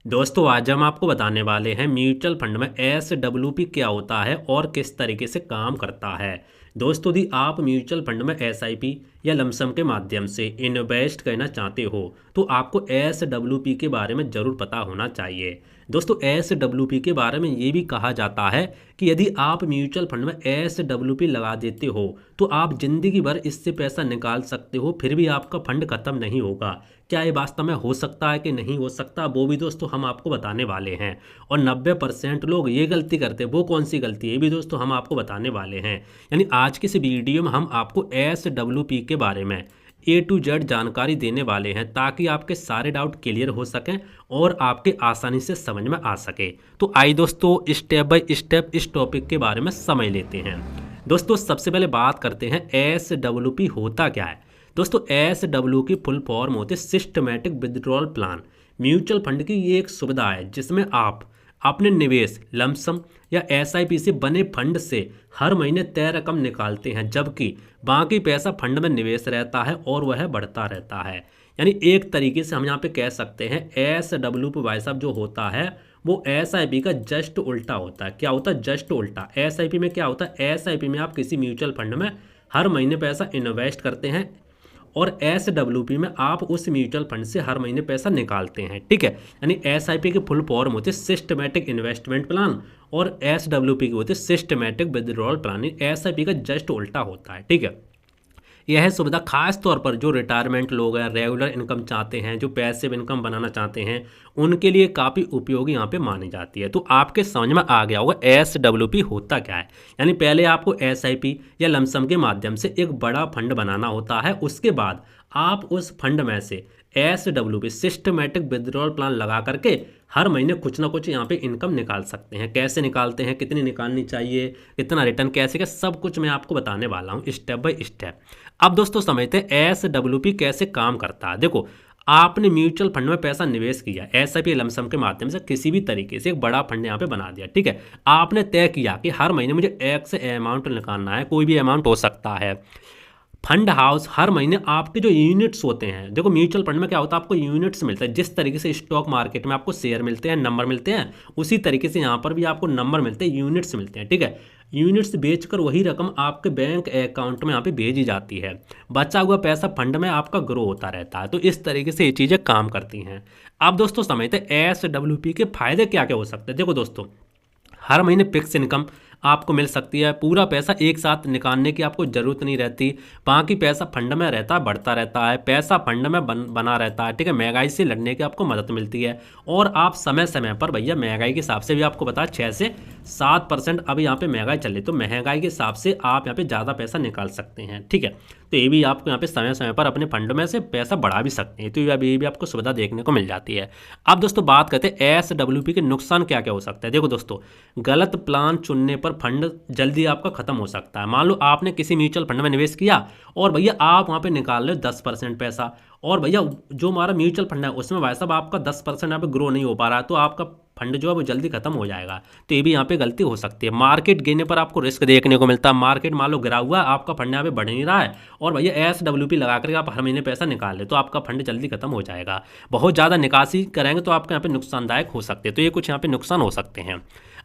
दोस्तों आज हम आपको बताने वाले हैं म्यूचुअल फंड में एसडब्ल्यूपी क्या होता है और किस तरीके से काम करता है। दोस्तों यदि आप म्यूचुअल फंड में एसआईपी या लमसम के माध्यम से इन्वेस्ट करना चाहते हो तो आपको एसडब्ल्यूपी के बारे में ज़रूर पता होना चाहिए। दोस्तों एसडब्ल्यूपी के बारे में ये भी कहा जाता है कि यदि आप म्यूचुअल फंड में एसडब्ल्यूपी लगा देते हो तो आप ज़िंदगी भर इससे पैसा निकाल सकते हो, फिर भी आपका फंड ख़त्म नहीं होगा। क्या ये वास्तव में हो सकता है कि नहीं हो सकता, वो भी दोस्तों हम आपको बताने वाले हैं। और 90% लोग ये गलती करते हैं, वो कौन सी गलती है ये भी दोस्तों हम आपको बताने वाले हैं। यानी आज के इस वीडियो में हम आपको एसडब्ल्यूपी के बारे में ए टू जेड जानकारी देने वाले हैं ताकि आपके सारे डाउट क्लियर हो सकें और आपके आसानी से समझ में आ सके। तो आइए दोस्तों स्टेप बाय स्टेप इस टॉपिक के बारे में समझ लेते हैं। दोस्तों सबसे पहले बात करते हैं एसडब्ल्यूपी होता क्या है। दोस्तों एसडब्ल्यू की फुल फॉर्म होती है systematic withdrawal plan. Mutual fund की ये एक सुविधा है जिसमें आप अपने निवेश लमसम या एसआईपी से बने फंड से हर महीने तय रकम निकालते हैं, जबकि बाकी पैसा फंड में निवेश रहता है और वह बढ़ता रहता है। यानी एक तरीके से हम यहाँ पे कह सकते हैं एसडब्ल्यू पे भाई साहब जो होता है वो एसआईपी का जस्ट उल्टा होता है। क्या होता है? जस्ट उल्टा। एसआईपी में क्या होता है? एसआईपी में आप किसी म्यूचुअल फंड में हर महीने पैसा इन्वेस्ट करते हैं और एसडब्ल्यूपी में आप उस म्यूचुअल फंड से हर महीने पैसा निकालते हैं। ठीक है, यानी एसआईपी की फुल फॉर्म होती है सिस्टमैटिक इन्वेस्टमेंट प्लान और एसडब्ल्यूपी की होती है सिस्टमैटिक विथड्रॉल प्लान। एसआईपी का जस्ट उल्टा होता है। ठीक है, यह सुविधा खास तौर पर जो रिटायरमेंट लोग हैं, रेगुलर इनकम चाहते हैं, जो पैसिव इनकम बनाना चाहते हैं, उनके लिए काफ़ी उपयोगी यहाँ पे मानी जाती है। तो आपके समझ में आ गया होगा एसडब्ल्यूपी होता क्या है। यानी पहले आपको एसआईपी या लमसम के माध्यम से एक बड़ा फंड बनाना होता है, उसके बाद आप उस फंड में से एसडब्ल्यूपी सिस्टमैटिक विथड्रॉल प्लान लगा करके हर महीने कुछ ना कुछ यहाँ पे इनकम निकाल सकते हैं। कैसे निकालते हैं, कितनी निकालनी चाहिए, कितना रिटर्न कैसे का, सब कुछ मैं आपको बताने वाला हूँ स्टेप बाय स्टेप। अब दोस्तों समझते हैं एसडब्ल्यूपी कैसे काम करता है। देखो आपने म्यूचुअल फंड में पैसा निवेश किया एसआईपी लमसम के माध्यम से, किसी भी तरीके से एक बड़ा फंड यहाँ पे बना दिया। ठीक है, आपने तय किया कि हर महीने मुझे एक्स अमाउंट निकालना है, कोई भी अमाउंट हो सकता है। फंड हाउस हर महीने आपके जो यूनिट्स होते हैं, देखो म्यूचुअल फंड में क्या होता है, आपको यूनिट्स मिलता है। जिस तरीके से स्टॉक मार्केट में आपको शेयर मिलते हैं, नंबर मिलते हैं, उसी तरीके से यहाँ पर भी आपको नंबर मिलते हैं, यूनिट्स मिलते हैं। ठीक है, यूनिट्स बेचकर वही रकम आपके बैंक अकाउंट में यहाँ पे भेजी जाती है। बचा हुआ पैसा फंड में आपका ग्रो होता रहता है। तो इस तरीके से ये चीज़ें काम करती हैं। अब दोस्तों समझते हैं एसडब्ल्यूपी के फायदे क्या क्या हो सकते हैं। देखो दोस्तों, हर महीने फिक्स इनकम आपको मिल सकती है। पूरा पैसा एक साथ निकालने की आपको ज़रूरत नहीं रहती। बाकी पैसा फंड में रहता है, बढ़ता रहता है, पैसा फंड में बना रहता है। ठीक है, महंगाई से लड़ने की आपको मदद मिलती है। और आप समय समय पर भैया महंगाई के हिसाब से भी आपको पता है 6 से 7% अब यहाँ पे महंगाई चल रही, तो महंगाई के हिसाब से आप यहाँ पे ज़्यादा पैसा निकाल सकते हैं। ठीक है, तो ये भी आपको यहाँ पे समय समय पर अपने फंड में से पैसा बढ़ा भी सकते हैं। तो ये भी आपको सुविधा देखने को मिल जाती है। अब दोस्तों बात करते हैं एसडब्ल्यूपी के नुकसान क्या क्या हो सकते हैं। देखो दोस्तों, गलत प्लान चुनने पर फंड जल्दी आपका खत्म हो सकता है। मान लो आपने किसी म्यूचुअल फंड में निवेश किया और भैया आप वहाँ पे निकाल रहे हो 10% पैसा, और भैया जो हमारा म्यूचुअल फंड है उसमें भाई साहब आपका 10% यहाँ पे ग्रो नहीं हो पा रहा है, तो आपका फंड जो है वो जल्दी खत्म हो जाएगा। तो ये भी यहाँ पे गलती हो सकती है। मार्केट गिरने पर आपको रिस्क देखने को मिलता है। मार्केट मान लो गिरा हुआ है, आपका फंड यहाँ पे बढ़ नहीं रहा है, और भैया एसडब्ल्यूपी लगा करके आप हर महीने पैसा निकाल ले, तो आपका फंड जल्दी खत्म हो जाएगा। बहुत ज़्यादा निकासी करेंगे तो आपके यहाँ पे नुकसानदायक हो सकते हैं। तो ये कुछ यहाँ पे नुकसान हो सकते हैं।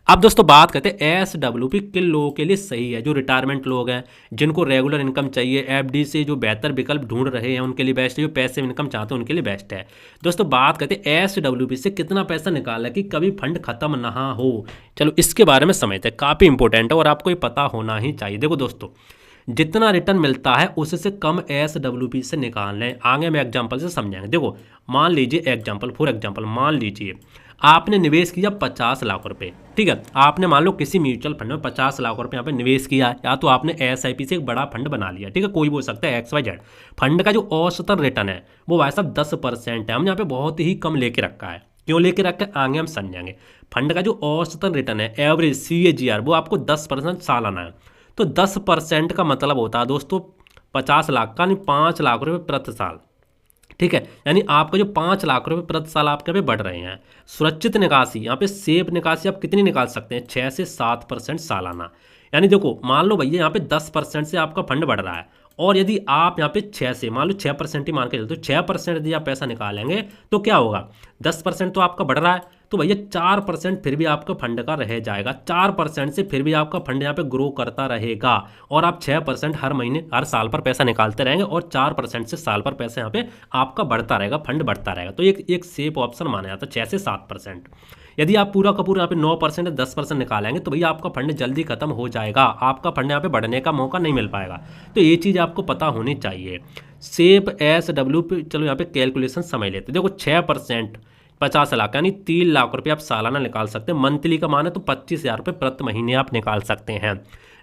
अब दोस्तों बात करते हैं एसडब्ल्यूपी किन लोगों के लिए सही है। जो रिटायरमेंट लोग हैं, जिनको रेगुलर इनकम चाहिए, एफडी से जो बेहतर विकल्प ढूंढ रहे हैं उनके लिए बेस्ट है, जो पैसे इनकम चाहते हैं उनके लिए बेस्ट है। दोस्तों बात करते हैं एसडब्ल्यूपी से कितना पैसा निकाला कि कभी फंड खत्म ना हो। चलो इसके बारे में समझते हैं, काफ़ी इंपॉर्टेंट है और आपको ये पता होना ही चाहिए। देखो दोस्तों, जितना रिटर्न मिलता है उससे कम एसडब्ल्यूपी से निकाल लें। आगे हम एग्जाम्पल से समझाएंगे। देखो मान लीजिए एग्जाम्पल फॉर एग्जाम्पल, मान लीजिए आपने निवेश किया 50 लाख रुपए। ठीक है, आपने मान लो किसी म्यूचुअल फंड में 50 लाख रुपए यहाँ पे निवेश किया, या तो आपने एसआईपी से एक बड़ा फंड बना लिया। ठीक है, कोई भी हो सकता है XYZ। फंड का जो औसतन रिटर्न है वो भाई साहब 10% है। हम यहाँ पे बहुत ही कम लेके रखा है। क्यों लेके रखा है आगे हम समझेंगे। फंड का जो औसतन रिटर्न है एवरेज CAGR वो आपको 10% सालाना है। तो 10% का मतलब होता है दोस्तों 50 लाख का, यानी 5 लाख रुपये प्रति साल। ठीक है, यानी आपका जो 5 लाख रुपए प्रति साल आपके पे बढ़ रहे हैं। सुरक्षित निकासी, यहाँ पे सेफ निकासी आप कितनी निकाल सकते हैं? 6 से 7% सालाना। यानी देखो मान लो भैया यहाँ पे 10% से आपका फंड बढ़ रहा है और यदि आप यहाँ पे 6 से मान लो 6% ही मान के चलते हो, 6% यदि आप पैसा निकालेंगे तो क्या होगा, 10% तो आपका बढ़ रहा है, तो भैया 4% फिर भी आपका फंड का रह जाएगा। 4% से फिर भी आपका फंड यहाँ पे ग्रो करता रहेगा और आप 6% हर महीने हर साल पर पैसा निकालते रहेंगे और 4% से साल पर पैसा यहाँ पे आपका बढ़ता रहेगा, फंड बढ़ता रहेगा। तो एक सेफ ऑप्शन माना जाता है 6 से 7%। यदि आप पूरा का पूरा यहाँ पे 9% या 10% निकालेंगे तो भैया आपका फंड जल्दी खत्म हो जाएगा, आपका फंड यहाँ पे बढ़ने का मौका नहीं मिल पाएगा। तो ये चीज़ आपको पता होनी चाहिए। सेफ SWP, चलो यहाँ पे कैलकुलेशन समझ लेते हैं। देखो 6% 50 लाख यानी 3 लाख रुपये आप सालाना निकाल सकते हैं। मंथली का मान है तो 25,000 रुपये प्रति महीने आप निकाल सकते हैं।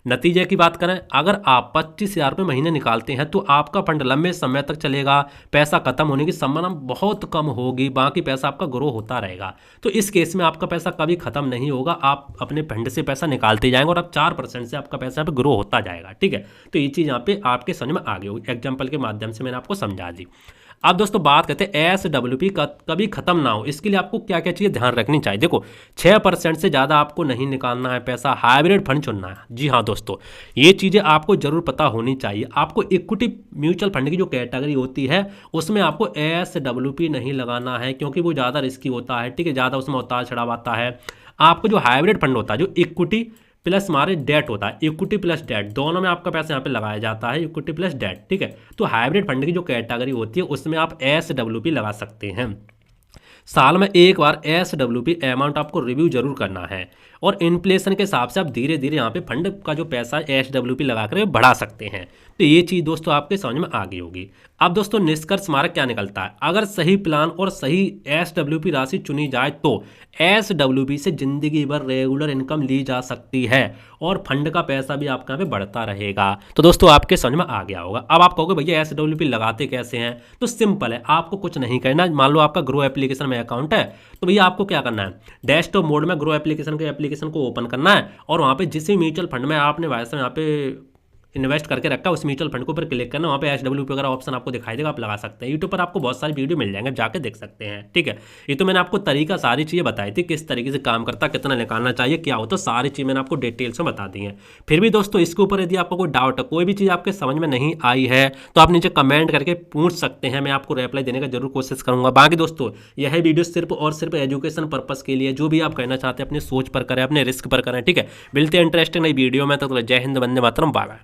नतीजे की बात करें, अगर आप 25,000 रुपये महीने निकालते हैं तो आपका फंड लंबे समय तक चलेगा, पैसा खत्म होने की संभावना बहुत कम होगी, बाकी पैसा आपका ग्रो होता रहेगा। तो इस केस में आपका पैसा कभी खत्म नहीं होगा, आप अपने फंड से पैसा निकालते जाएंगे और अब 4% से आपका पैसा यहाँ पे ग्रो होता जाएगा। ठीक है, तो ये चीज़ यहाँ पे आपके समझ में आ गई होगी, एग्जाम्पल के माध्यम से मैंने आपको समझा दी। अब दोस्तों बात करते हैं SWP का कभी खत्म ना हो, इसके लिए आपको क्या क्या चीज़ें ध्यान रखनी चाहिए। देखो 6% से ज़्यादा आपको नहीं निकालना है पैसा, हाइब्रिड फंड चुनना है। जी हाँ दोस्तों, ये चीज़ें आपको जरूर पता होनी चाहिए। आपको इक्विटी म्यूचुअल फंड की जो कैटेगरी होती है उसमें आपको SWP नहीं लगाना है क्योंकि वो ज़्यादा रिस्की होता है। ठीक है, ज़्यादा उसमें उतार चढ़ाव आता है। आपको जो हाइब्रिड फंड होता है, जो इक्विटी प्लस हमारे डेट होता है, इक्विटी प्लस डेट दोनों में आपका पैसा यहाँ पे लगाया जाता है, इक्विटी प्लस डेट। ठीक है, तो हाइब्रिड फंड की जो कैटेगरी होती है उसमें आप SWP लगा सकते हैं। साल में एक बार SWP अमाउंट आपको रिव्यू जरूर करना है और इन्फ्लेशन के हिसाब से आप धीरे धीरे यहाँ पे फंड का जो पैसा है SWP लगा कर बढ़ा सकते हैं। तो ये चीज़ दोस्तों आपके समझ में आ गई होगी। अब दोस्तों निष्कर्ष हमारा क्या निकलता है, अगर सही प्लान और सही SWP राशि चुनी जाए तो SWP से जिंदगी भर रेगुलर इनकम ली जा सकती है और फंड का पैसा भी आपका यहाँ पे बढ़ता रहेगा। तो दोस्तों आपके समझ में आ गया होगा। अब आप कहोगे भैया SWP लगाते कैसे हैं, तो सिंपल है, आपको कुछ नहीं करना। मान लो आपका ग्रो एप्लीकेशन में अकाउंट है तो भैया आपको क्या करना है, डेस्कटॉप मोड में ग्रो एप्लीकेशन को ओपन करना है और वहाँ पे जिस भी म्यूचुअल फंड में आपने वैसे यहाँ पे इन्वेस्ट करके रखा है उस म्यूचुअल फंड के ऊपर क्लिक करना, वहाँ पे SWP वगैरह ऑप्शन आपको दिखाई देगा, आप लगा सकते हैं। यूट्यूब पर आपको बहुत सारी वीडियो मिल जाएंगे, जाके देख सकते हैं। ठीक है, ये तो मैंने आपको तरीका सारी चीज़ें बताई थी, किस तरीके से काम करता, कितना निकालना चाहिए, क्या होता, सारी चीज़ मैंने आपको डिटेल्स में बता दी है। फिर भी दोस्तों इसके ऊपर यदि आपको कोई डाउट है, कोई भी चीज़ आपके समझ में नहीं आई है तो आप नीचे कमेंट करके पूछ सकते हैं, मैं आपको रिप्लाई देने का जरूर कोशिश करूँगा। बाकी दोस्तों यह वीडियो सिर्फ और सिर्फ एजुकेशन पर्पज़ के लिए, जो भी आप कहना चाहते हैं अपनी सोच पर करें, अपने रिस्क पर करें। ठीक है, मिलते हैं इंटरेस्टिंग नई वीडियो में, तो जय हिंद, वंदे मातरम, बाय बाय।